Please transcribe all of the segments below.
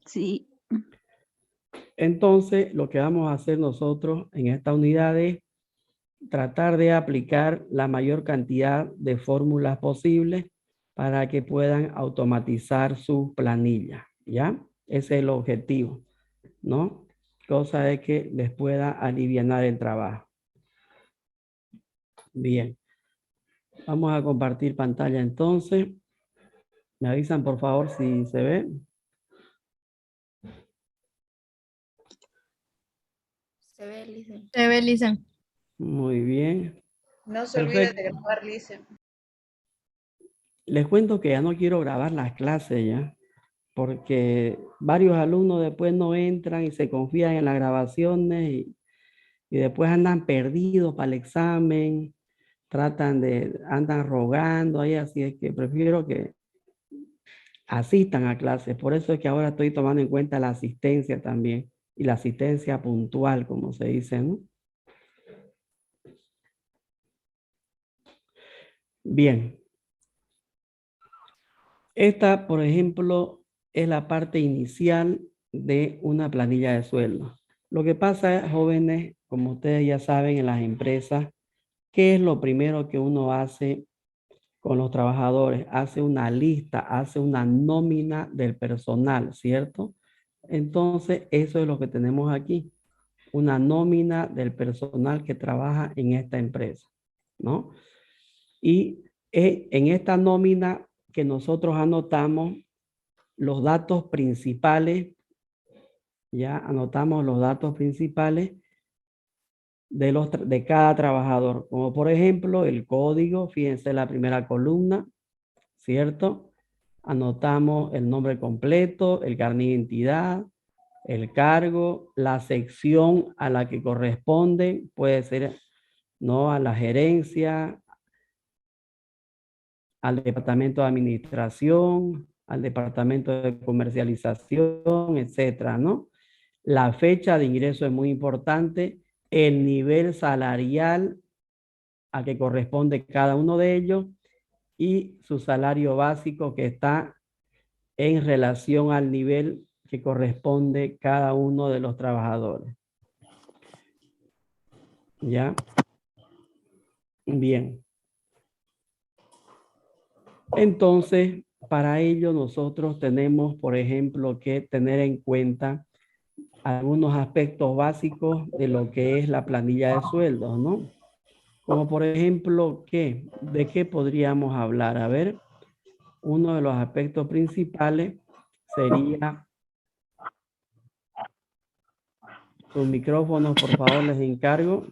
Sí. Entonces, lo que vamos a hacer nosotros en esta unidad es tratar de aplicar la mayor cantidad de fórmulas posibles para que puedan automatizar su planilla, ¿ya? Ese es el objetivo, ¿no? Cosa de que les pueda alivianar el trabajo. Bien. Vamos a compartir pantalla entonces. Me avisan por favor si se ve. Se ve, Lisa. Se ve, Lisa. Muy bien. No se olvide de Perfecto. grabar, Lice. Les cuento que ya no quiero grabar las clases ya, porque varios alumnos después no entran y se confían en las grabaciones y después andan perdidos para el examen, andan rogando ahí, así es que prefiero que asistan a clases. Por eso es que ahora estoy tomando en cuenta la asistencia también y la asistencia puntual, como se dice, ¿no? Bien. Esta, por ejemplo, es la parte inicial de una planilla de sueldo. Lo que pasa, jóvenes, como ustedes ya saben, en las empresas, ¿qué es lo primero que uno hace con los trabajadores? Hace una lista, hace una nómina del personal, ¿cierto? Entonces, eso es lo que tenemos aquí. Una nómina del personal que trabaja en esta empresa, ¿no? Y en esta nómina que nosotros anotamos los datos principales, ya anotamos los datos principales de cada trabajador, como por ejemplo el código, fíjense la primera columna, ¿cierto? Anotamos el nombre completo, el carnet de identidad, el cargo, la sección a la que corresponde, puede ser, ¿no? A la gerencia, al departamento de administración, al departamento de comercialización, etcétera, ¿no? La fecha de ingreso es muy importante, el nivel salarial a que corresponde cada uno de ellos y su salario básico que está en relación al nivel que corresponde cada uno de los trabajadores. ¿Ya? Bien. Entonces, para ello nosotros tenemos, por ejemplo, que tener en cuenta algunos aspectos básicos de lo que es la planilla de sueldos, ¿no? Como por ejemplo, ¿de qué podríamos hablar? A ver, uno de los aspectos principales sería sus micrófonos, por favor, les encargo.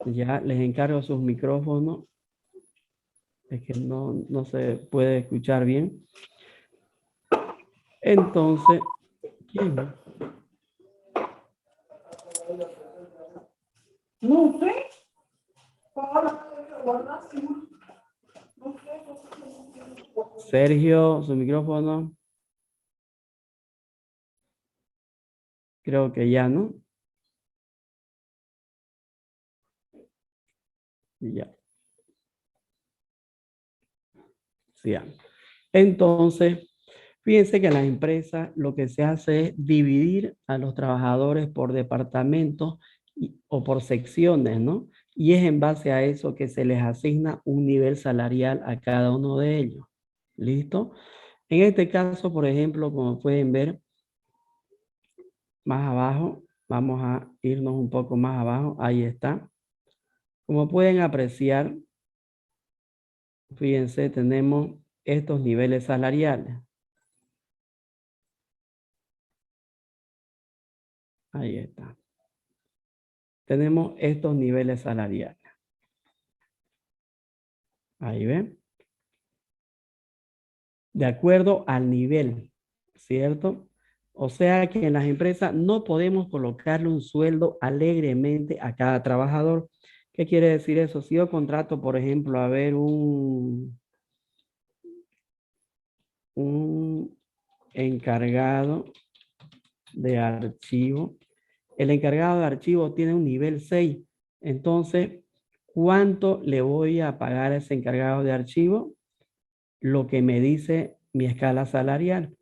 Ya, les encargo sus micrófonos. Es que no se puede escuchar bien. Entonces, ¿quién? No sé. Sergio, su micrófono. Creo que ya, ¿no? Ya. Sí, ya. Entonces, fíjense que en las empresas lo que se hace es dividir a los trabajadores por departamentos o por secciones, ¿no? Y es en base a eso que se les asigna un nivel salarial a cada uno de ellos. ¿Listo? En este caso, por ejemplo, como pueden ver, más abajo, vamos a irnos un poco más abajo, ahí está. Como pueden apreciar, fíjense, tenemos estos niveles salariales. Ahí está. Tenemos estos niveles salariales. Ahí ven. De acuerdo al nivel, ¿cierto? O sea que en las empresas no podemos colocarle un sueldo alegremente a cada trabajador. ¿Qué quiere decir eso? Si yo contrato, por ejemplo, a ver un encargado de archivo. El encargado de archivo tiene un nivel 6. Entonces, ¿Cuánto le voy a pagar a ese encargado de archivo? Lo que me dice mi escala salarial.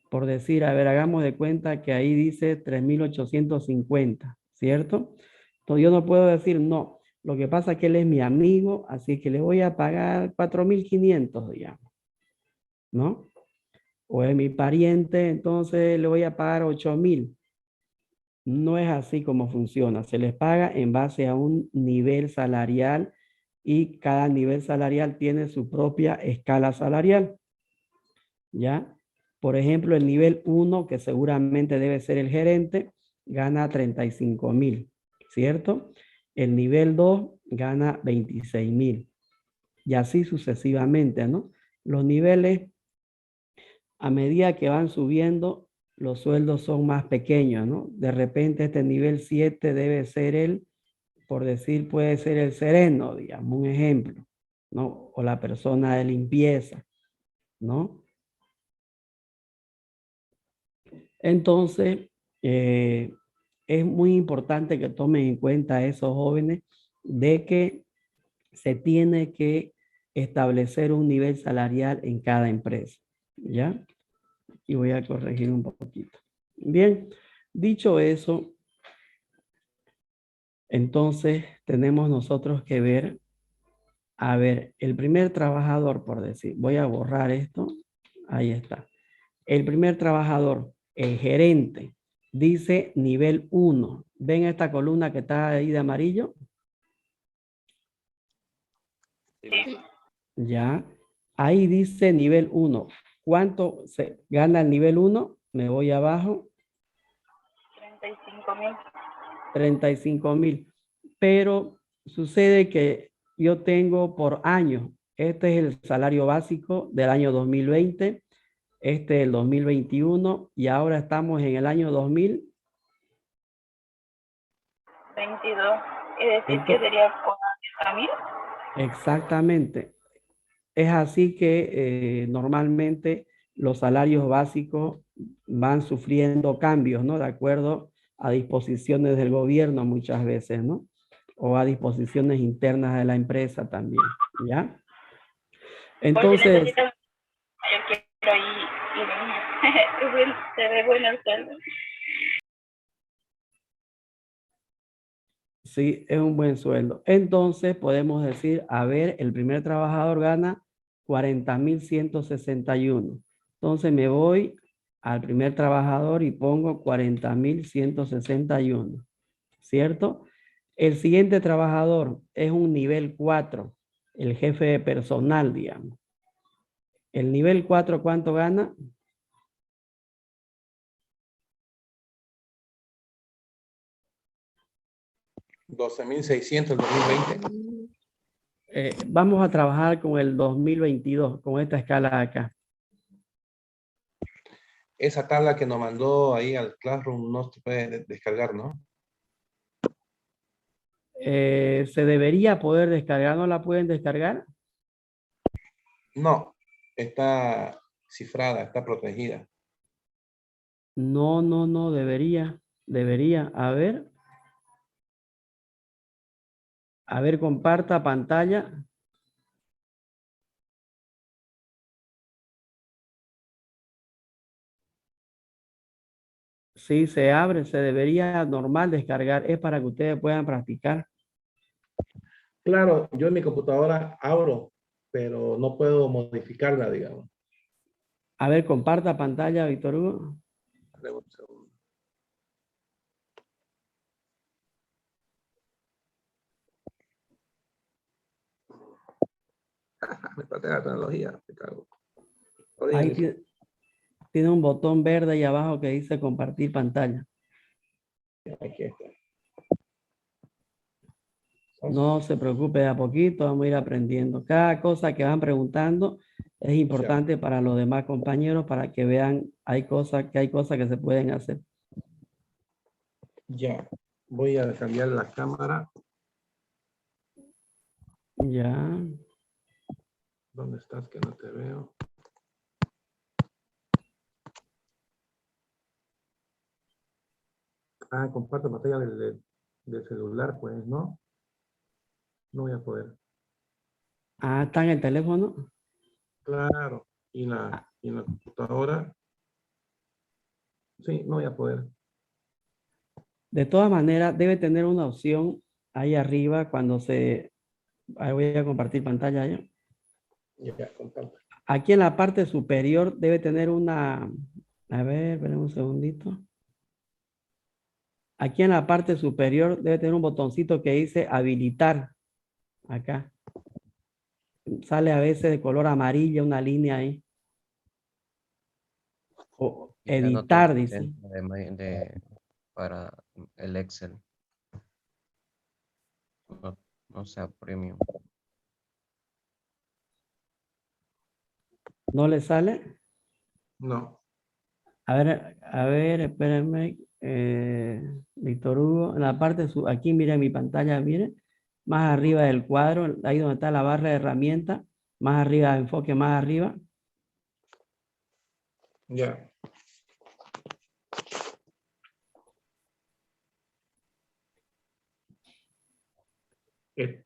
Por decir, a ver, hagamos de cuenta que ahí dice 3.850, ¿cierto? Entonces yo no puedo decir no. Lo que pasa es que él es mi amigo, así que le voy a pagar 4.500, digamos, ¿no? O es mi pariente, entonces le voy a pagar 8.000. No es así como funciona. Se les paga en base a un nivel salarial y cada nivel salarial tiene su propia escala salarial, ¿ya? Por ejemplo, el nivel 1, que seguramente debe ser el gerente, gana 35.000, ¿cierto? El nivel 2 gana 26.000 y así sucesivamente, ¿no? Los niveles, a medida que van subiendo, los sueldos son más pequeños, ¿no? De repente este nivel 7 debe ser el, por decir, puede ser el sereno, digamos, un ejemplo, ¿no? O la persona de limpieza, ¿no? Entonces, es muy importante que tomen en cuenta a esos jóvenes de que se tiene que establecer un nivel salarial en cada empresa, ¿ya? Y voy a corregir un poquito. Bien, dicho eso, entonces tenemos nosotros que ver, a ver, el primer trabajador, por decir, voy a borrar esto, ahí está. El primer trabajador, el gerente, dice nivel 1. ¿Ven esta columna que está ahí de amarillo? Sí. Ya. Ahí dice nivel 1. ¿Cuánto se gana el nivel 1? Me voy abajo. 35.000. 35.000. Pero sucede que yo tengo por año. Este es el salario básico del año 2020. Este es el 2021. Y ahora estamos en el año 2000. 22. Y decir que Entonces, sería 40.000. exactamente. Es así que normalmente los salarios básicos van sufriendo cambios, ¿no? De acuerdo a disposiciones del gobierno muchas veces, ¿no? O a disposiciones internas de la empresa también, ¿ya? Por si Entonces, necesitan, yo quiero ir. Se ve bueno el sueldo. sí, es un buen sueldo. Entonces, podemos decir, a ver, el primer trabajador gana 40.161. Entonces, me voy al primer trabajador y pongo 40.161, ¿cierto? El siguiente trabajador es un nivel 4, el jefe de personal, digamos. El nivel 4, ¿cuánto gana? 12.600 el 2020. Vamos a trabajar con el 2022, con esta escala acá. Esa tabla que nos mandó ahí al Classroom no se puede descargar, ¿no? Se debería poder descargar, ¿no la pueden descargar? No, está cifrada, está protegida. No, no, no, debería. A ver, comparta pantalla. Sí, se abre, se debería normal descargar. Es para que ustedes puedan practicar. Claro, yo en mi computadora abro, pero no puedo modificarla, digamos. A ver, comparta pantalla, Víctor Hugo. Dame un segundo. Me parte la tecnología, te cago. Ahí tiene un botón verde ahí abajo que dice compartir pantalla. Aquí está. No se preocupe, de a poquito vamos a ir aprendiendo. Cada cosa que van preguntando es importante para los demás compañeros para que vean hay cosas que se pueden hacer. Ya, voy a cambiar la cámara. Ya. ¿Dónde estás que no te veo? Ah, comparto pantalla del celular, pues, ¿no? No voy a poder. Ah, está en el teléfono. Claro. Y en la computadora, sí, no voy a poder. De todas maneras, debe tener una opción ahí arriba cuando se... Ahí voy a compartir pantalla ya. Ya, comparte. Aquí en la parte superior debe tener una... A ver, esperen un segundito. Aquí en la parte superior debe tener un botoncito que dice habilitar. Acá. Sale a veces de color amarillo una línea ahí. O Ya no tengo editar, dice. licencia para el Excel. No, no sea premium. ¿No le sale? No. A ver, espérenme. Víctor Hugo, en la parte, aquí miren mi pantalla, miren. Más arriba del cuadro, ahí donde está la barra de herramientas. Más arriba, enfoque más arriba. Ya. Eh,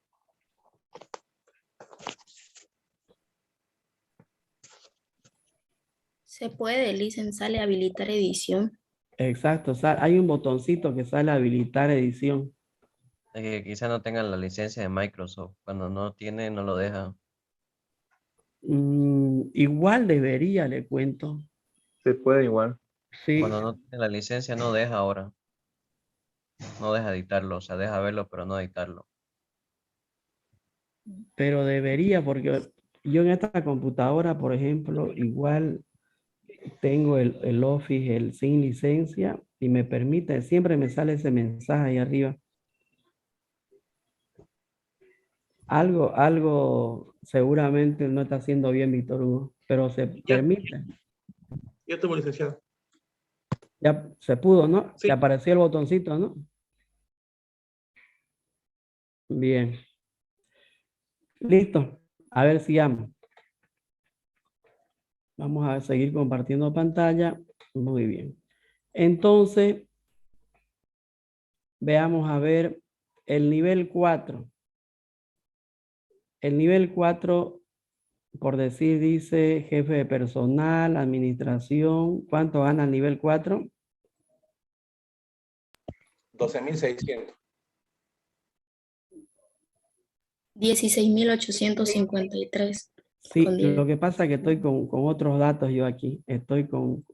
Se puede, Licen, sale habilitar edición. Exacto, hay un botoncito que sale habilitar edición. Es que quizá no tengan la licencia de Microsoft. Cuando no tiene, no lo deja. Igual debería, le cuento. Se puede igual. Sí, Cuando no tiene la licencia, no deja ahora. No deja editarlo. O sea, deja verlo, pero no editarlo. pero debería porque yo en esta computadora, por ejemplo, igual tengo el Office, el sin licencia, y me permite, siempre me sale ese mensaje ahí arriba. Algo seguramente no está haciendo bien Víctor Hugo, pero se Ya, permite. ya estuvo licenciado. Ya se pudo, ¿no? Sí. Te apareció el botoncito, ¿no? Bien. Listo. A ver, sigamos. Vamos a seguir compartiendo pantalla. Muy bien. Entonces, veamos a ver el nivel 4. El nivel 4, por decir, dice jefe de personal, administración. ¿Cuánto gana el nivel 4? 12.600. 16.853. Sí, Con 10. lo que pasa es que estoy con otros datos yo aquí. Estoy con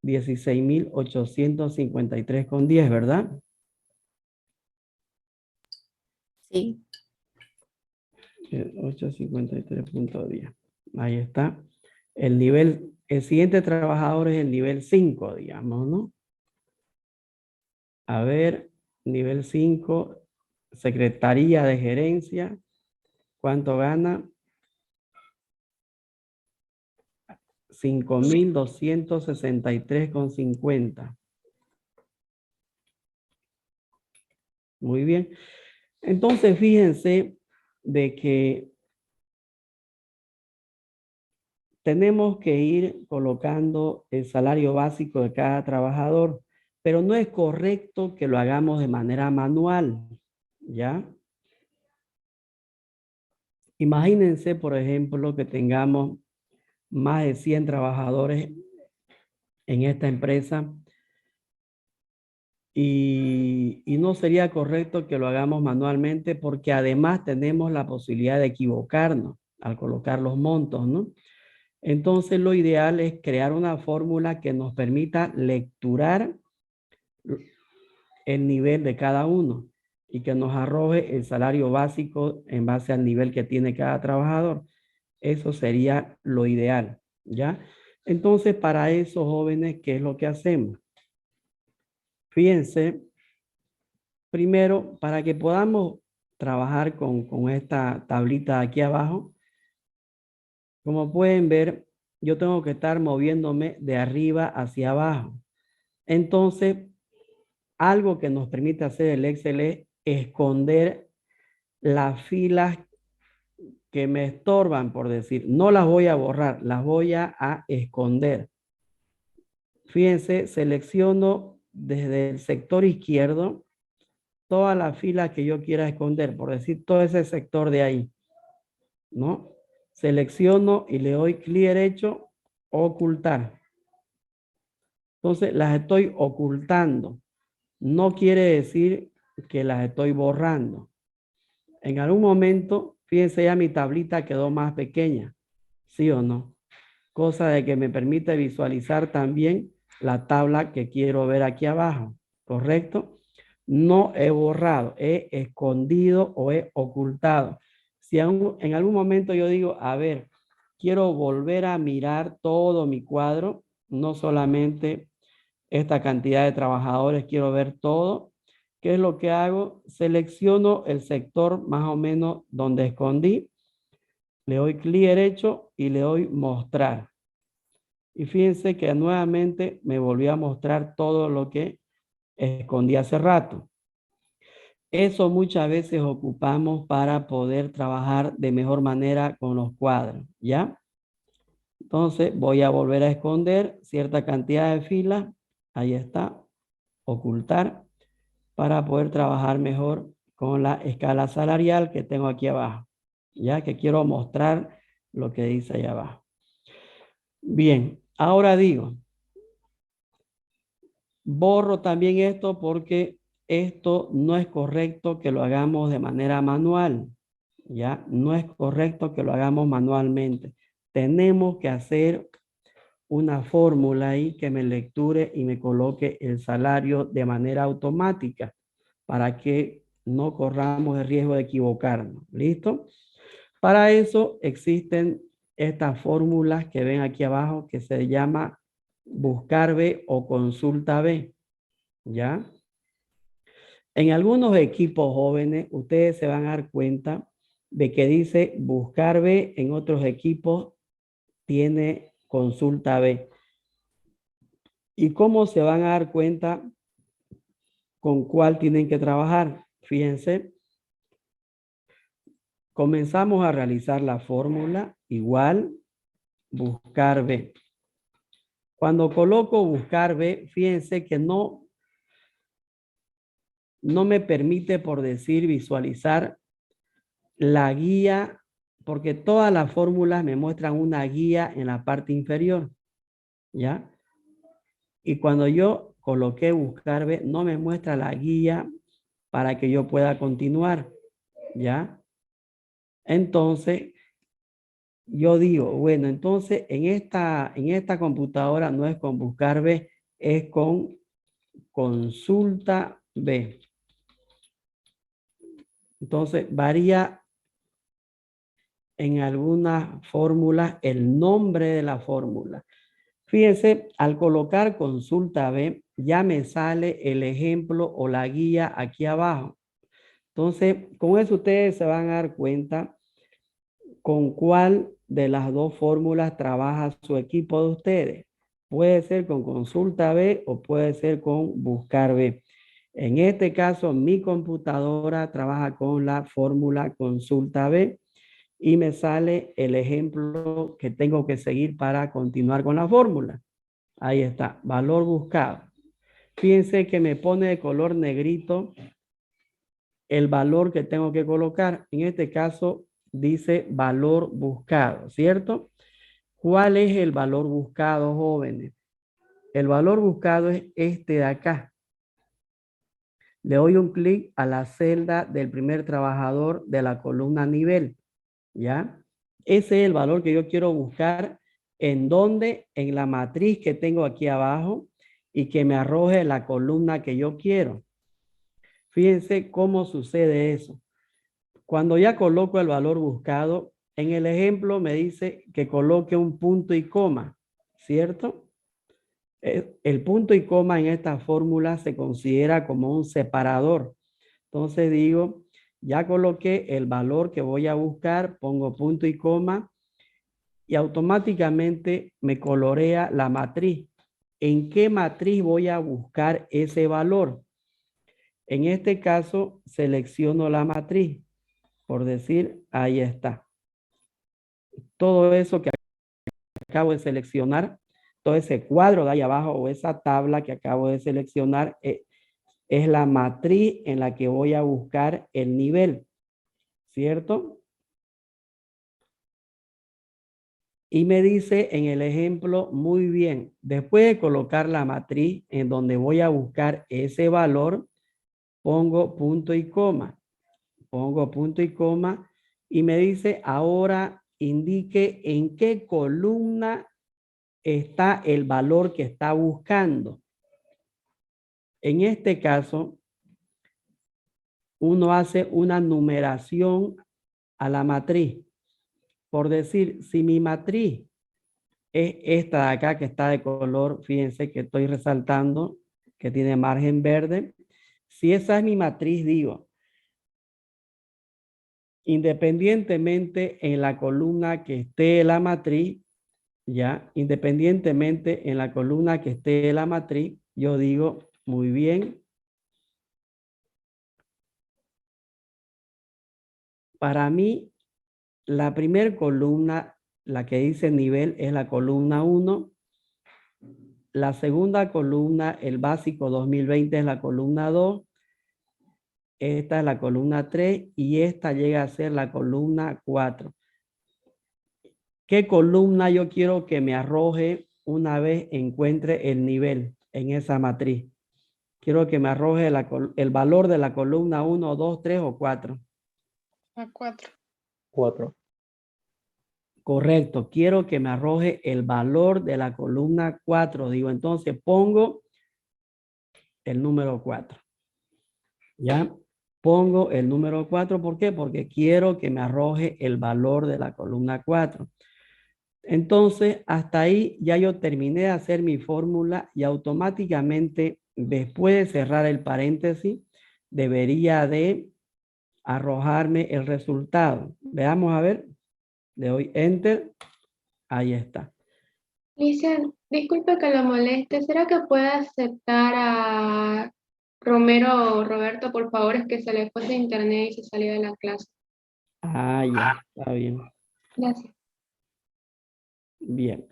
16.853,10, ¿verdad? Sí. 853,10. Ahí está. El siguiente trabajador es el nivel 5, digamos, ¿no? A ver, nivel 5, Secretaría de Gerencia. ¿Cuánto gana? 5.263,50. Muy bien. Entonces, fíjense de que tenemos que ir colocando el salario básico de cada trabajador, pero no es correcto que lo hagamos de manera manual, ¿ya? Imagínense, por ejemplo, que tengamos más de 100 trabajadores en esta empresa y no sería correcto que lo hagamos manualmente porque además tenemos la posibilidad de equivocarnos al colocar los montos, ¿no? Entonces, lo ideal es crear una fórmula que nos permita lecturar el nivel de cada uno y que nos arroje el salario básico en base al nivel que tiene cada trabajador. Eso sería lo ideal, ¿ya? Entonces, para esos jóvenes, ¿qué es lo que hacemos? Fíjense, primero, para que podamos trabajar con esta tablita de aquí abajo, como pueden ver, yo tengo que estar moviéndome de arriba hacia abajo. Entonces, algo que nos permite hacer el Excel es esconder las filas que me estorban, por decir. No las voy a borrar, las voy a esconder. Fíjense, selecciono desde el sector izquierdo toda la fila que yo quiera esconder, por decir todo ese sector de ahí, ¿no? Selecciono y le doy clic derecho, ocultar. Entonces las estoy ocultando. No quiere decir que las estoy borrando. En algún momento, fíjense, ya mi tablita quedó más pequeña, ¿sí o no? Cosa de que me permite visualizar también la tabla que quiero ver aquí abajo, ¿correcto? No he borrado, he escondido o he ocultado. Si en algún momento yo digo, a ver, quiero volver a mirar todo mi cuadro, no solamente esta cantidad de trabajadores, quiero ver todo. ¿Qué es lo que hago? Selecciono el sector más o menos donde escondí, le doy clic derecho y le doy mostrar. Y fíjense que nuevamente me volvió a mostrar todo lo que escondí hace rato. Eso muchas veces ocupamos para poder trabajar de mejor manera con los cuadros, ¿ya? Entonces voy a volver a esconder cierta cantidad de filas. Ahí está, ocultar, para poder trabajar mejor con la escala salarial que tengo aquí abajo, ya que quiero mostrar lo que dice ahí abajo. Bien, ahora digo, borro también esto porque esto no es correcto que lo hagamos de manera manual, ya no es correcto que lo hagamos manualmente. Tenemos que hacer una fórmula ahí que me lecture y me coloque el salario de manera automática para que no corramos el riesgo de equivocarnos. ¿Listo? Para eso existen estas fórmulas que ven aquí abajo que se llama buscar B o consulta B. ¿Ya? En algunos equipos jóvenes, ustedes se van a dar cuenta de que dice buscar B, en otros equipos tiene consulta B. ¿Y cómo se van a dar cuenta con cuál tienen que trabajar? Fíjense, comenzamos a realizar la fórmula igual buscar B. Cuando coloco buscar B, fíjense que no me permite, por decir, visualizar la guía, porque todas las fórmulas me muestran una guía en la parte inferior, ¿ya? Y cuando yo coloqué buscar B, no me muestra la guía para que yo pueda continuar, ¿ya? Entonces, yo digo, bueno, entonces en esta computadora no es con buscar B, es con consulta B. Entonces, varía en algunas fórmulas el nombre de la fórmula. Fíjense, al colocar consulta B, ya me sale el ejemplo o la guía aquí abajo. Entonces, con eso ustedes se van a dar cuenta con cuál de las dos fórmulas trabaja su equipo de ustedes. Puede ser con consulta B o puede ser con buscar B. En este caso, mi computadora trabaja con la fórmula consulta B y me sale el ejemplo que tengo que seguir para continuar con la fórmula. Ahí está, valor buscado. Fíjense que me pone de color negrito el valor que tengo que colocar. En este caso dice valor buscado, ¿cierto? ¿Cuál es el valor buscado, jóvenes? El valor buscado es este de acá. Le doy un clic a la celda del primer trabajador de la columna nivel, ¿ya? Ese es el valor que yo quiero buscar. ¿En dónde? En la matriz que tengo aquí abajo y que me arroje la columna que yo quiero. Fíjense cómo sucede eso. Cuando ya coloco el valor buscado, en el ejemplo me dice que coloque un punto y coma, ¿cierto? El punto y coma en esta fórmula se considera como un separador. Entonces digo, ya coloqué el valor que voy a buscar, pongo punto y coma y automáticamente me colorea la matriz. ¿En qué matriz voy a buscar ese valor? En este caso, selecciono la matriz. Por decir, ahí está. Todo eso que acabo de seleccionar, todo ese cuadro de ahí abajo o esa tabla que acabo de seleccionar, es la matriz en la que voy a buscar el nivel, ¿cierto? Y me dice en el ejemplo, muy bien, después de colocar la matriz en donde voy a buscar ese valor, pongo punto y coma. Pongo punto y coma y me dice, ahora indique en qué columna está el valor que está buscando. En este caso, uno hace una numeración a la matriz. Por decir, si mi matriz es esta de acá que está de color, fíjense que estoy resaltando, que tiene margen verde. Si esa es mi matriz, digo, independientemente en la columna que esté la matriz, ya, independientemente en la columna que esté la matriz, yo digo, muy bien. Para mí, la primera columna, la que dice nivel, es la columna 1. La segunda columna, el básico 2020, es la columna 2. Esta es la columna 3 y esta llega a ser la columna 4. ¿Qué columna yo quiero que me arroje una vez encuentre el nivel en esa matriz? Quiero que me arroje el valor de la columna 1, 2, 3 o 4. A 4. 4. Correcto. Quiero que me arroje el valor de la columna 4. Digo, entonces pongo el número 4. ¿Ya? Pongo el número 4. ¿Por qué? Porque quiero que me arroje el valor de la columna 4. Entonces, hasta ahí ya yo terminé de hacer mi fórmula y automáticamente, después de cerrar el paréntesis, debería de arrojarme el resultado. Veamos a ver. Le doy Enter. Ahí está. Listen, disculpe que lo moleste. ¿Será que puede aceptar a Romero Roberto, por favor? Es que se le fue de internet y se salió de la clase. Ah, ya. Está bien. Gracias. Bien.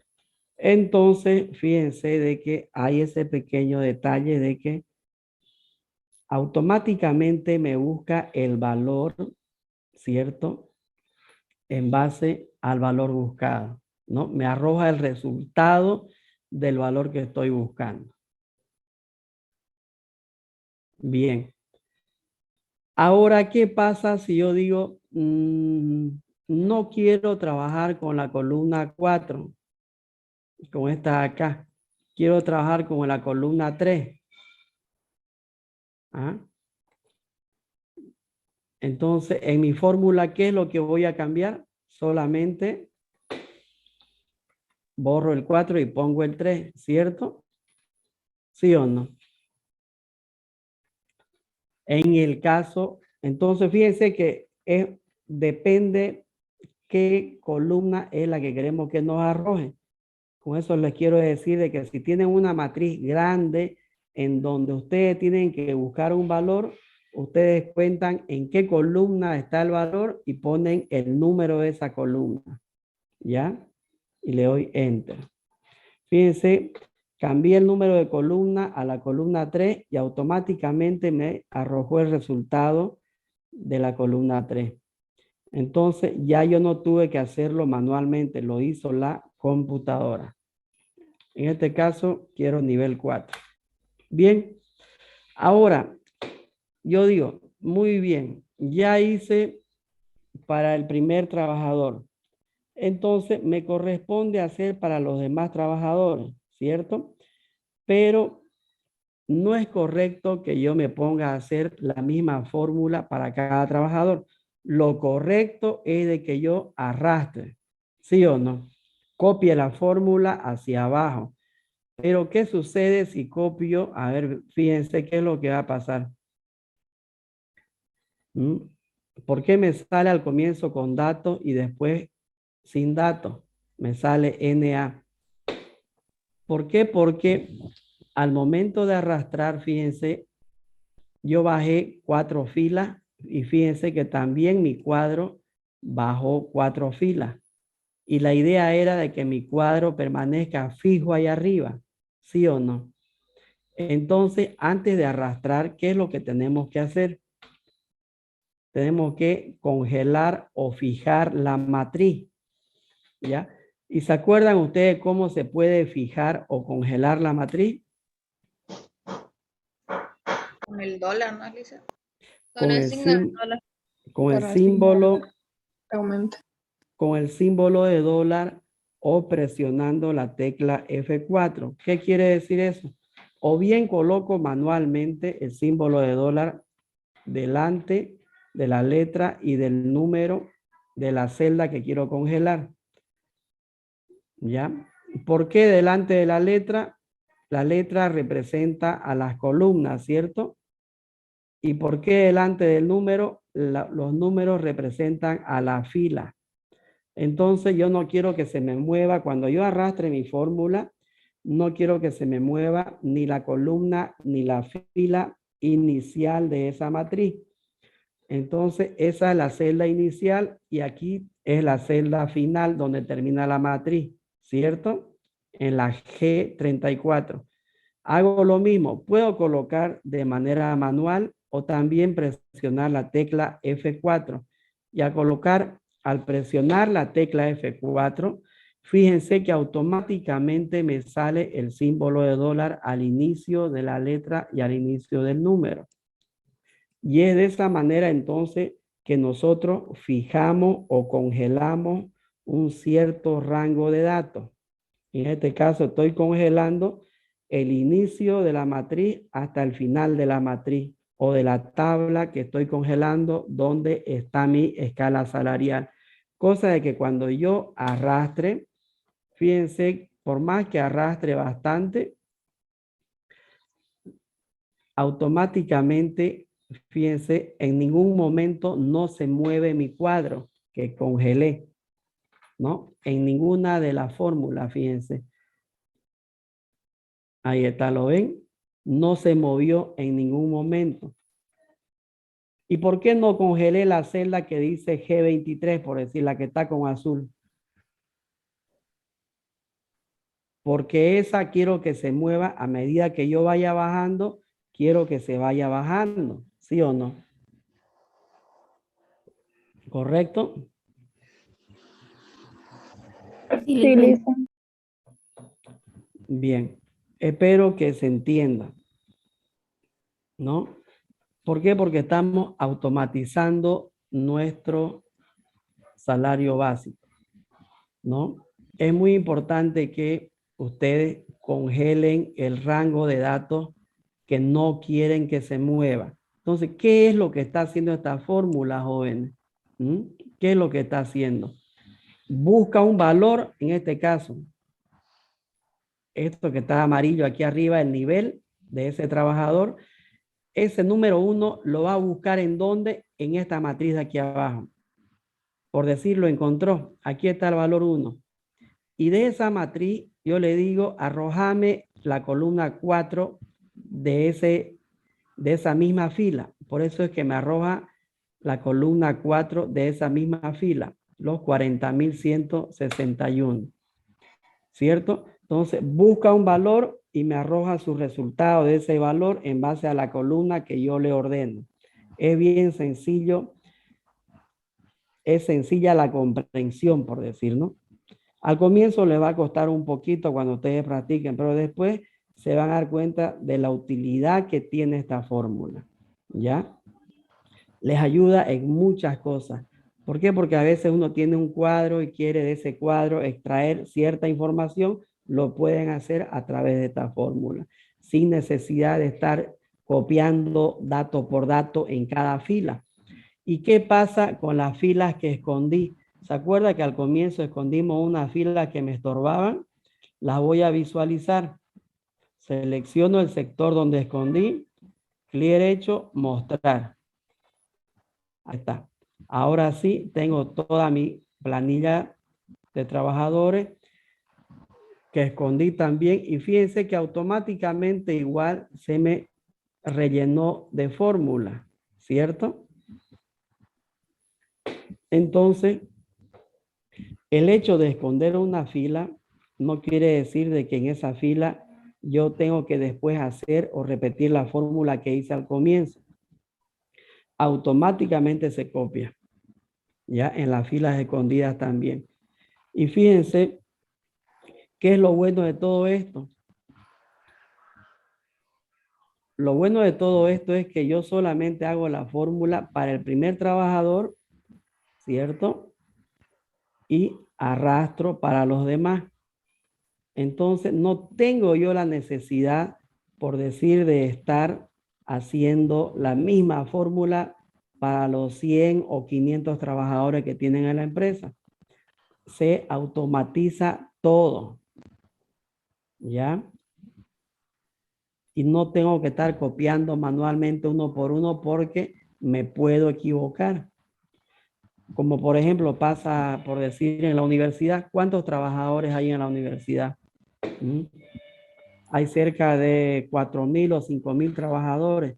Entonces, fíjense de que hay ese pequeño detalle de que automáticamente me busca el valor, ¿cierto? En base al valor buscado, ¿no? Me arroja el resultado del valor que estoy buscando. Bien. Ahora, ¿qué pasa si yo digo, no quiero trabajar con la columna 4, con esta acá? Quiero trabajar con la columna 3. ¿Ah? Entonces, en mi fórmula, ¿qué es lo que voy a cambiar? Solamente borro el 4 y pongo el 3, ¿cierto? ¿Sí o no? En el caso, entonces fíjense que depende qué columna es la que queremos que nos arroje. Con eso les quiero decir de que si tienen una matriz grande en donde ustedes tienen que buscar un valor, ustedes cuentan en qué columna está el valor y ponen el número de esa columna. ¿Ya? Y le doy Enter. Fíjense, cambié el número de columna a la columna 3 y automáticamente me arrojó el resultado de la columna 3. Entonces ya yo no tuve que hacerlo manualmente, lo hizo la computadora. En este caso quiero nivel 4. Bien, ahora yo digo, muy bien, ya hice para el primer trabajador. Entonces me corresponde hacer para los demás trabajadores, ¿cierto? Pero no es correcto que yo me ponga a hacer la misma fórmula para cada trabajador. Lo correcto es de que yo arrastre, ¿sí o no? Copie la fórmula hacia abajo. Pero ¿qué sucede si copio? A ver, fíjense qué es lo que va a pasar. ¿Por qué me sale al comienzo con datos y después sin datos? Me sale NA. ¿Por qué? Porque al momento de arrastrar, fíjense, yo bajé 4 filas y fíjense que también mi cuadro bajó 4 filas. Y la idea era de que mi cuadro permanezca fijo ahí arriba, ¿sí o no? Entonces, antes de arrastrar, ¿qué es lo que tenemos que hacer? Tenemos que congelar o fijar la matriz, ¿ya? ¿Y se acuerdan ustedes cómo se puede fijar o congelar la matriz? Con el dólar, ¿no, Lisa? Con el, signo de sim- dólar. con el Para el signo símbolo, aumenta. con el símbolo de dólar o presionando la tecla F4. ¿Qué quiere decir eso? O bien coloco manualmente el símbolo de dólar delante de la letra y del número de la celda que quiero congelar. ¿Ya? ¿Por qué delante de la letra? La letra representa a las columnas, ¿cierto? ¿Y por qué delante del número? Los números representan a la fila. Entonces yo no quiero que se me mueva, cuando yo arrastre mi fórmula, no quiero que se me mueva ni la columna ni la fila inicial de esa matriz. Entonces esa es la celda inicial y aquí es la celda final donde termina la matriz, ¿cierto? En la G34. Hago lo mismo, puedo colocar de manera manual o también presionar la tecla F4 y al presionar la tecla F4, fíjense que automáticamente me sale el símbolo de dólar al inicio de la letra y al inicio del número. Y es de esa manera entonces que nosotros fijamos o congelamos un cierto rango de datos. En este caso estoy congelando el inicio de la matriz hasta el final de la matriz o de la tabla que estoy congelando donde está mi escala salarial. Cosa de que cuando yo arrastre, fíjense, por más que arrastre bastante, automáticamente, fíjense, en ningún momento no se mueve mi cuadro que congelé, ¿no? En ninguna de las fórmulas, fíjense. Ahí está, ¿lo ven? No se movió en ningún momento. ¿Y por qué no congelé la celda que dice G23, por decir, la que está con azul? Porque esa quiero que se mueva a medida que yo vaya bajando, quiero que se vaya bajando, ¿sí o no? ¿Correcto? Sí, Lisa. Bien, espero que se entienda, ¿no? ¿Por qué? Porque estamos automatizando nuestro salario básico, ¿no? Es muy importante que ustedes congelen el rango de datos que no quieren que se mueva. Entonces, ¿qué es lo que está haciendo esta fórmula, jóvenes? ¿Mm? ¿Qué es lo que está haciendo? Busca un valor, en este caso, esto que está amarillo aquí arriba, el nivel de ese trabajador, ese número 1 lo va a buscar en dónde, en esta matriz de aquí abajo. Por decirlo, encontró, aquí está el valor 1. Y de esa matriz, yo le digo, arrojame la columna 4 de esa misma fila. Por eso es que me arroja la columna 4 de esa misma fila, los 40.161. ¿Cierto? Entonces, busca un valor y me arroja su resultado de ese valor en base a la columna que yo le ordeno. Es bien sencillo. Es sencilla la comprensión, por decir, ¿no? Al comienzo les va a costar un poquito cuando ustedes practiquen, pero después se van a dar cuenta de la utilidad que tiene esta fórmula, ¿ya? Les ayuda en muchas cosas. ¿Por qué? Porque a veces uno tiene un cuadro y quiere de ese cuadro extraer cierta información, lo pueden hacer a través de esta fórmula, sin necesidad de estar copiando dato por dato en cada fila. ¿Y qué pasa con las filas que escondí? ¿Se acuerda que al comienzo escondimos unas filas que me estorbaban? Las voy a visualizar. Selecciono el sector donde escondí, clic derecho, mostrar. Ahí está. Ahora sí, tengo toda mi planilla de trabajadores que escondí también. Y fíjense que automáticamente igual se me rellenó de fórmula, ¿cierto? Entonces, el hecho de esconder una fila no quiere decir de que en esa fila yo tengo que después hacer o repetir la fórmula que hice al comienzo. Automáticamente se copia, ya en las filas escondidas también. Y fíjense, ¿qué es lo bueno de todo esto? Lo bueno de todo esto es que yo solamente hago la fórmula para el primer trabajador, ¿cierto? Y arrastro para los demás. Entonces, no tengo yo la necesidad, por decir, de estar haciendo la misma fórmula para los 100 o 500 trabajadores que tienen en la empresa. Se automatiza todo, ¿ya? Y no tengo que estar copiando manualmente uno por uno porque me puedo equivocar. Como por ejemplo pasa, por decir, en la universidad. ¿Cuántos trabajadores hay en la universidad? ¿Mm? Hay cerca de 4,000 o 5,000 trabajadores.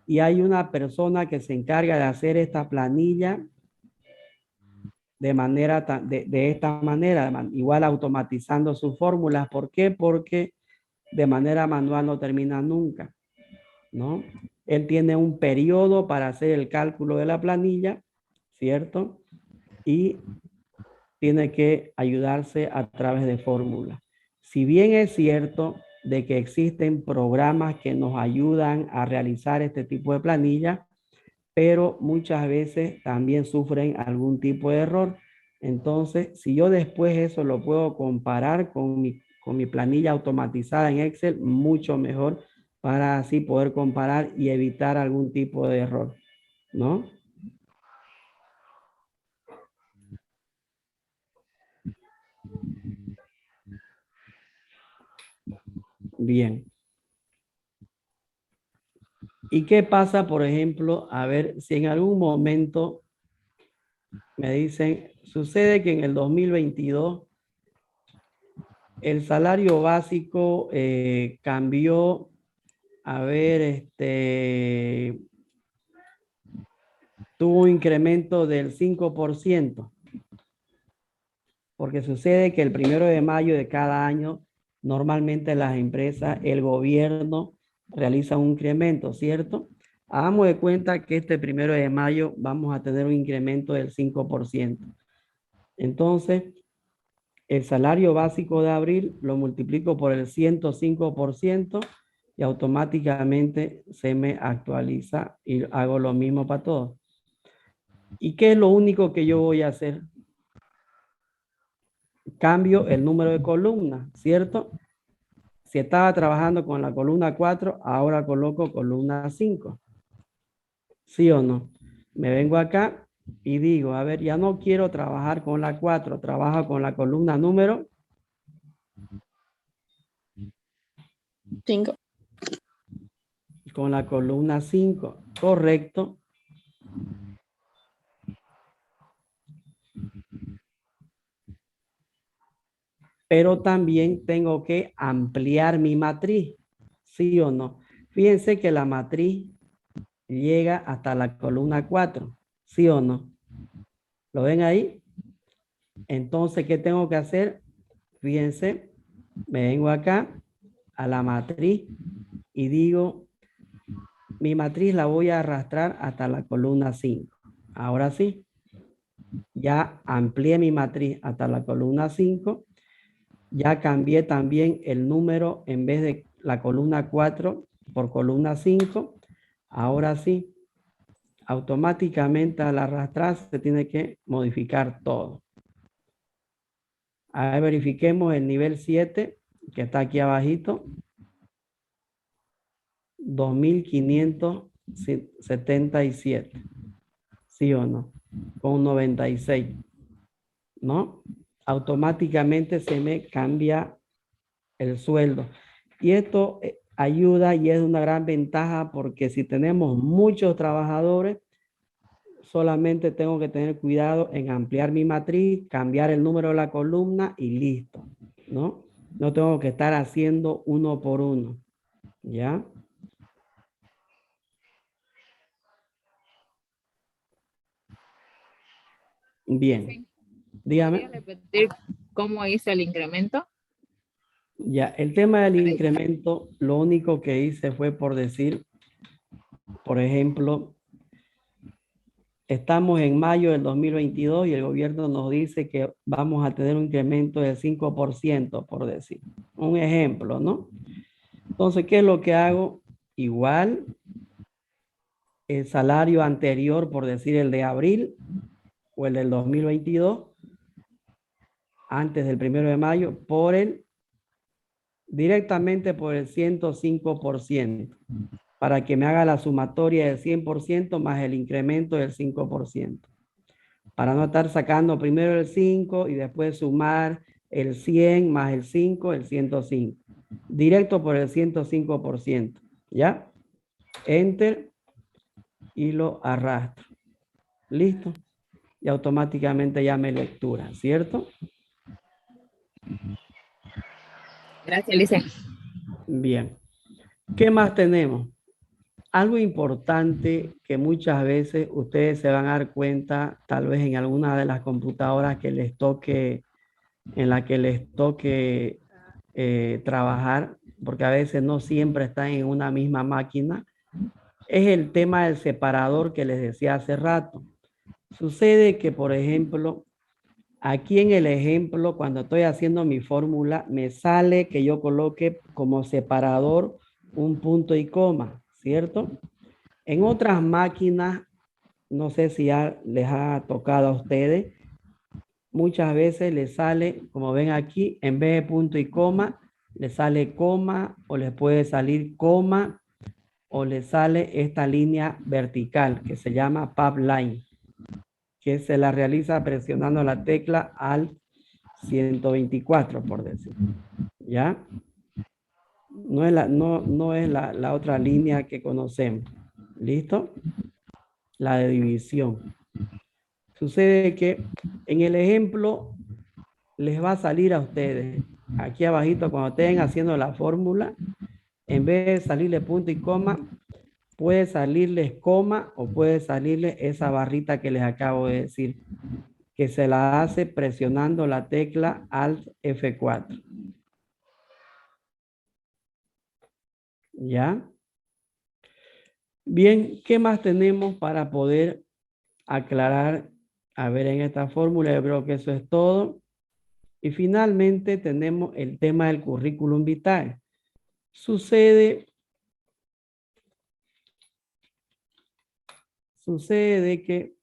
Y hay una persona que se encarga de hacer esta planilla de esta manera, igual automatizando sus fórmulas. ¿Por qué? Porque de manera manual no termina nunca, ¿no? Él tiene un periodo para hacer el cálculo de la planilla, ¿cierto? Y tiene que ayudarse a través de fórmulas. Si bien es cierto de que existen programas que nos ayudan a realizar este tipo de planillas, pero muchas veces también sufren algún tipo de error. Entonces, si yo después eso lo puedo comparar con mi planilla automatizada en Excel, mucho mejor para así poder comparar y evitar algún tipo de error, ¿no? Bien. ¿Y qué pasa, por ejemplo? A ver, si en algún momento me dicen, sucede que en el 2022 el salario básico cambió, a ver, tuvo un incremento del 5%, porque sucede que el 1 de mayo de cada año, normalmente las empresas, el gobierno realiza un incremento, ¿cierto? Hagamos de cuenta que este 1 de mayo vamos a tener un incremento del 5%. Entonces, el salario básico de abril lo multiplico por el 105% y automáticamente se me actualiza y hago lo mismo para todos. ¿Y qué es lo único que yo voy a hacer? Cambio el número de columnas, ¿cierto? Si estaba trabajando con la columna 4, ahora coloco columna 5. ¿Sí o no? Me vengo acá y digo, a ver, ya no quiero trabajar con la 4, trabajo con la columna número 5. con la columna 5, correcto. Pero también tengo que ampliar mi matriz, ¿sí o no? Fíjense que la matriz llega hasta la columna 4, ¿sí o no? ¿Lo ven ahí? Entonces, ¿qué tengo que hacer? Fíjense, me vengo acá a la matriz y digo, mi matriz la voy a arrastrar hasta la columna 5. Ahora sí, ya amplié mi matriz hasta la columna 5. Ya cambié también el número en vez de la columna 4 por columna 5. Ahora sí, automáticamente al arrastrar se tiene que modificar todo. A ver, verifiquemos el nivel 7 que está aquí abajito. 2,577. ¿Sí o no? Con 96. ¿No? Automáticamente se me cambia el sueldo. Y esto ayuda y es una gran ventaja porque si tenemos muchos trabajadores, solamente tengo que tener cuidado en ampliar mi matriz, cambiar el número de la columna y listo, ¿no? No tengo que estar haciendo uno por uno, ¿ya? Bien, ¿Podría dígame. repetir cómo hice el incremento? Ya, el tema del incremento, lo único que hice fue por decir, por ejemplo, estamos en mayo del 2022 y el gobierno nos dice que vamos a tener un incremento del 5%, por decir. Un ejemplo, ¿no? Entonces, ¿qué es lo que hago? Igual, el salario anterior, por decir el de abril o el del 2022, antes del 1 de mayo, directamente por el 105%, para que me haga la sumatoria del 100% más el incremento del 5%. Para no estar sacando primero el 5 y después sumar el 100 más el 5, el 105. Directo por el 105%. ¿Ya? Enter y lo arrastro. ¿Listo? Y automáticamente ya me lectura, ¿cierto? Gracias, Lice. Bien. ¿Qué más tenemos? Algo importante que muchas veces ustedes se van a dar cuenta, tal vez en alguna de las computadoras que les toque, en la que les toque trabajar, porque a veces no siempre están en una misma máquina, es el tema del separador que les decía hace rato. Sucede que, por ejemplo, aquí en el ejemplo, cuando estoy haciendo mi fórmula, me sale que yo coloque como separador un punto y coma, ¿cierto? En otras máquinas, no sé si ya les ha tocado a ustedes, muchas veces les sale, como ven aquí, en vez de punto y coma, les sale coma o les puede salir coma o les sale esta línea vertical que se llama pub line, que se la realiza presionando la tecla Alt 124, por decir. ¿Ya? No es la otra línea que conocemos. ¿Listo? La de división. Sucede que en el ejemplo les va a salir a ustedes, aquí abajito cuando estén haciendo la fórmula, en vez de salirle punto y coma, puede salirles coma o puede salirles esa barrita que les acabo de decir, que se la hace presionando la tecla Alt F4. ¿Ya? Bien, ¿qué más tenemos para poder aclarar? A ver, en esta fórmula yo creo que eso es todo. Y finalmente tenemos el tema del currículum vitae. Sucede que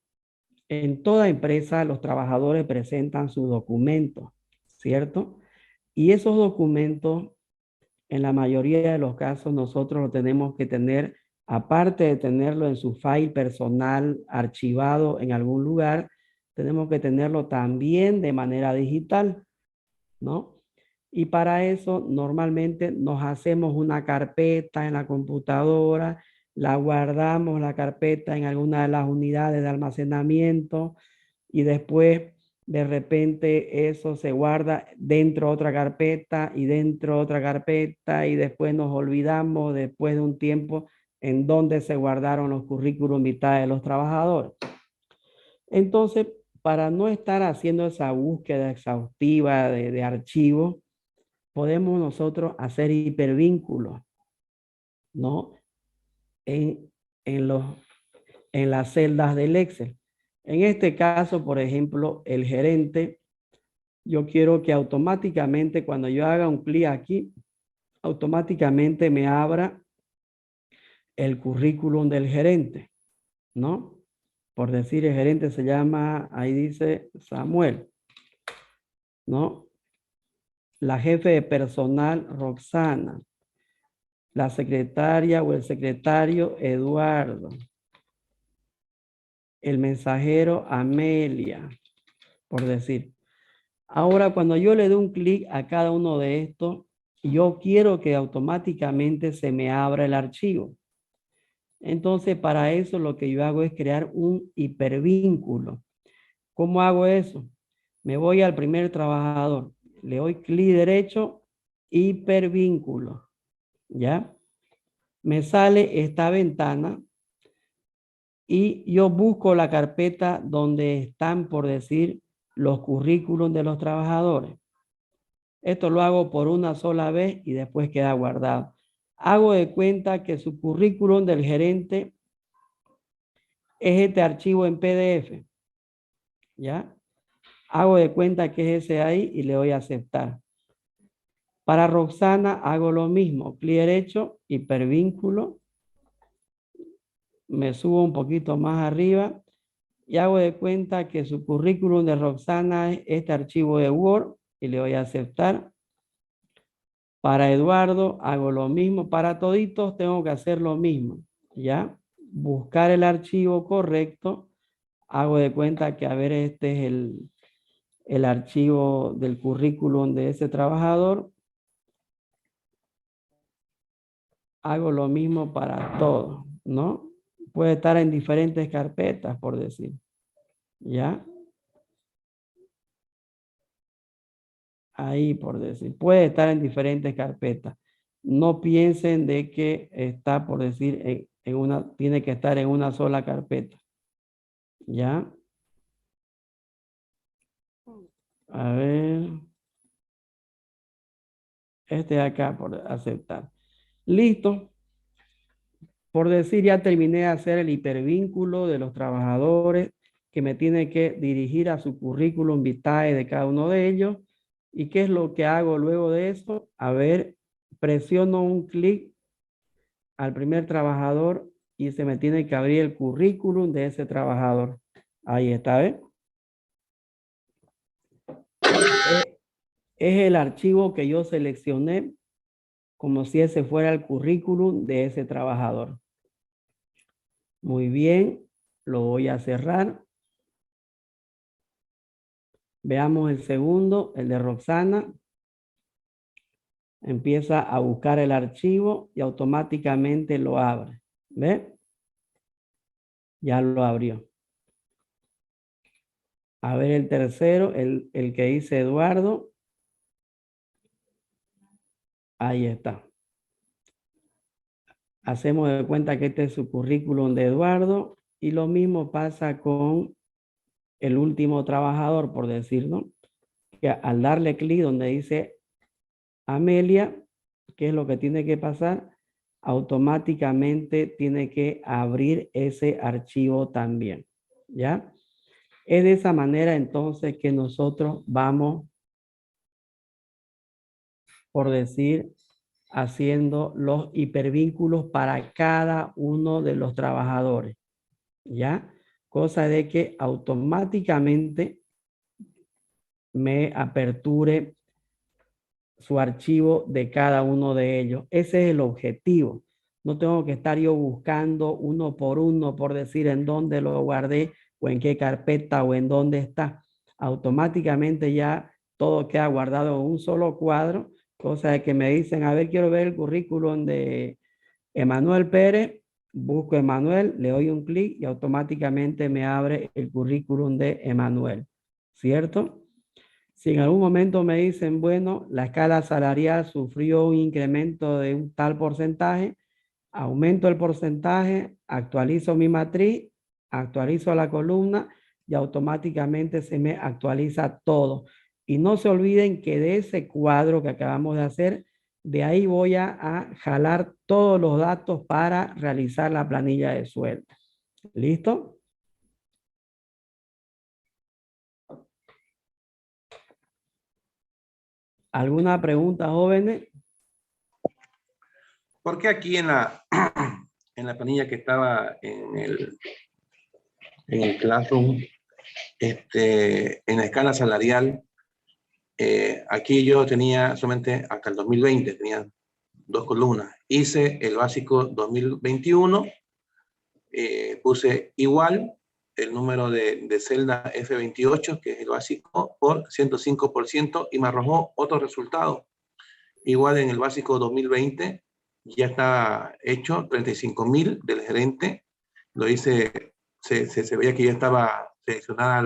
en toda empresa los trabajadores presentan sus documentos, ¿cierto? Y esos documentos, en la mayoría de los casos, nosotros los tenemos que tener, aparte de tenerlo en su file personal archivado en algún lugar, tenemos que tenerlo también de manera digital, ¿no? Y para eso normalmente nos hacemos una carpeta en la computadora, la guardamos la carpeta en alguna de las unidades de almacenamiento y después de repente eso se guarda dentro de otra carpeta y dentro de otra carpeta y después nos olvidamos después de un tiempo en dónde se guardaron los currículum vitae de los trabajadores. Entonces, para no estar haciendo esa búsqueda exhaustiva de archivos, podemos nosotros hacer hipervínculos, ¿no? En las celdas del Excel. En este caso, por ejemplo, el gerente, yo quiero que automáticamente cuando yo haga un clic aquí, automáticamente me abra el currículum del gerente, ¿no? Por decir, el gerente se llama, ahí dice Samuel, ¿no? La jefe de personal, Roxana. La secretaria o el secretario, Eduardo. El mensajero, Amelia, por decir. Ahora, cuando yo le doy un clic a cada uno de estos, yo quiero que automáticamente se me abra el archivo. Entonces, para eso lo que yo hago es crear un hipervínculo. ¿Cómo hago eso? Me voy al primer trabajador, le doy clic derecho, hipervínculo, ¿ya? Me sale esta ventana y yo busco la carpeta donde están, por decir, los currículums de los trabajadores. Esto lo hago por una sola vez y después queda guardado. Hago de cuenta que su currículum del gerente es este archivo en PDF. ¿Ya? Hago de cuenta que es ese ahí y le doy a aceptar. Para Roxana hago lo mismo. Clic derecho, hipervínculo. Me subo un poquito más arriba y hago de cuenta que su currículum de Roxana es este archivo de Word y le doy a aceptar. Para Eduardo hago lo mismo. Para toditos tengo que hacer lo mismo. ¿Ya? Buscar el archivo correcto. Hago de cuenta que, a ver, este es el archivo del currículum de ese trabajador. Hago lo mismo para todos, ¿no? Puede estar en diferentes carpetas, por decir. ¿Ya? Ahí, por decir. Puede estar en diferentes carpetas. No piensen de que está, por decir, en una, tiene que estar en una sola carpeta. ¿Ya? A ver. Este de acá, por aceptar. Listo. Por decir, ya terminé de hacer el hipervínculo de los trabajadores que me tiene que dirigir a su currículum vitae de cada uno de ellos. ¿Y qué es lo que hago luego de eso? A ver, presiono un clic al primer trabajador y se me tiene que abrir el currículum de ese trabajador. Ahí está, ¿ves? Es el archivo que yo seleccioné como si ese fuera el currículum de ese trabajador. Muy bien, lo voy a cerrar. Veamos el segundo, el de Roxana. Empieza a buscar el archivo y automáticamente lo abre. ¿Ve? Ya lo abrió. A ver el tercero, el que dice Eduardo. Ahí está. Hacemos de cuenta que este es su currículum de Eduardo y lo mismo pasa con el último trabajador, por decirlo, que al darle clic donde dice Amelia, ¿qué es lo que tiene que pasar? Automáticamente tiene que abrir ese archivo también, ¿ya? Es de esa manera entonces que nosotros vamos, por decir, haciendo los hipervínculos para cada uno de los trabajadores, ¿ya? Cosa de que automáticamente me aperture su archivo de cada uno de ellos. Ese es el objetivo. No tengo que estar yo buscando uno, por decir en dónde lo guardé o en qué carpeta o en dónde está. Automáticamente ya todo queda guardado en un solo cuadro, cosa de que me dicen, a ver, quiero ver el currículum de Emanuel Pérez, busco Emanuel, le doy un clic y automáticamente me abre el currículum de Emanuel, ¿cierto? Si en algún momento me dicen, bueno, la escala salarial sufrió un incremento de un tal porcentaje, aumento el porcentaje, actualizo mi matriz, actualizo la columna y automáticamente se me actualiza todo. Y no se olviden que de ese cuadro que acabamos de hacer, de ahí voy a jalar todos los datos para realizar la planilla de sueldo. ¿Listo? ¿Alguna pregunta, jóvenes? Porque aquí en la, en la planilla que estaba en el Classroom, en la escala salarial, aquí yo tenía solamente hasta el 2020, tenía 2 columnas. Hice el básico 2021, puse igual el número de celda F28, que es el básico, por 105% y me arrojó otro resultado. Igual en el básico 2020 ya está hecho 35,000 del gerente. Lo hice, se veía que ya estaba seleccionada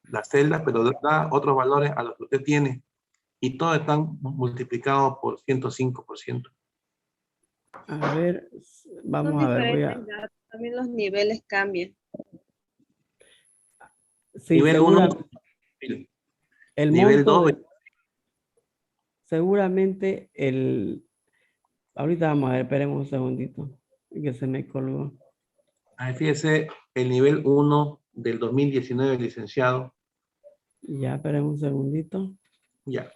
la celda, pero da otros valores a los que usted tiene. Y todos están multiplicados por 105%. A ver, vamos Son a ver, voy a... diferentes datos, también los niveles cambian. Sí, Nivel segura, 1, el nivel monto 2, de, seguramente ahorita vamos a ver, esperemos un segundito, que se me colgó. Ahí fíjese el nivel 1 del 2019, licenciado. Ya, esperemos un segundito. Ya.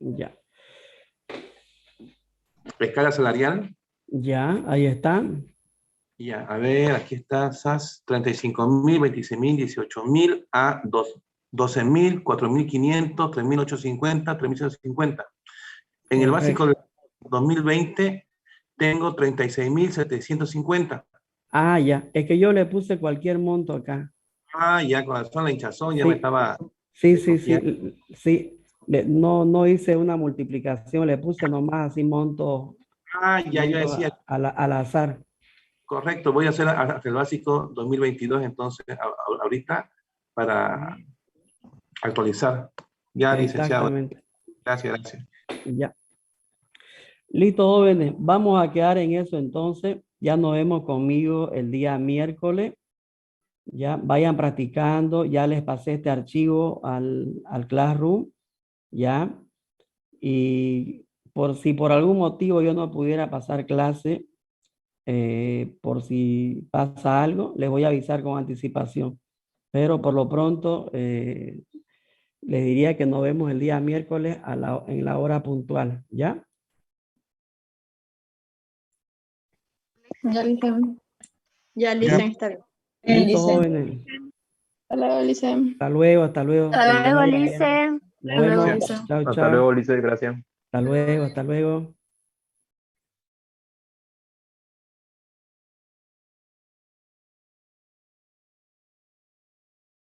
Ya, Escala salarial. ya, ahí está. Ya, a ver, aquí está SAS, 35.000, 26.000, 18.000 a 12.000, 4.500, 3.850, 3.150. En el básico del 2020 tengo 36.750. Ah, ya, es que yo le puse cualquier monto acá. Ah, ya, con razón la hinchazón ya Sí. me estaba... Sí, sí. No hice una multiplicación, le puse nomás así monto, Ah, ya, yo decía, al azar. correcto, voy a hacer hasta el básico 2022 entonces, ahorita, para actualizar. Ya, licenciado. Exactamente. Gracias. Ya. Listo, jóvenes. Vamos a quedar en eso entonces. Ya nos vemos conmigo el día miércoles. Ya vayan practicando. Ya les pasé este archivo al Classroom. Ya. Y si por algún motivo yo no pudiera pasar clase, por si pasa algo, les voy a avisar con anticipación. Pero por lo pronto, les diría que nos vemos el día miércoles en la hora puntual. ¿Ya? Ya, Licen. Ya, Lisa, está bien. Listo, jóvenes. Hasta luego, Licen. Hasta luego, hasta luego. Hasta luego, Que les vaya bien. Lice. Nos vemos. Gracias. Chao, Hasta chao. luego, Ulises, gracias. Hasta luego, hasta luego.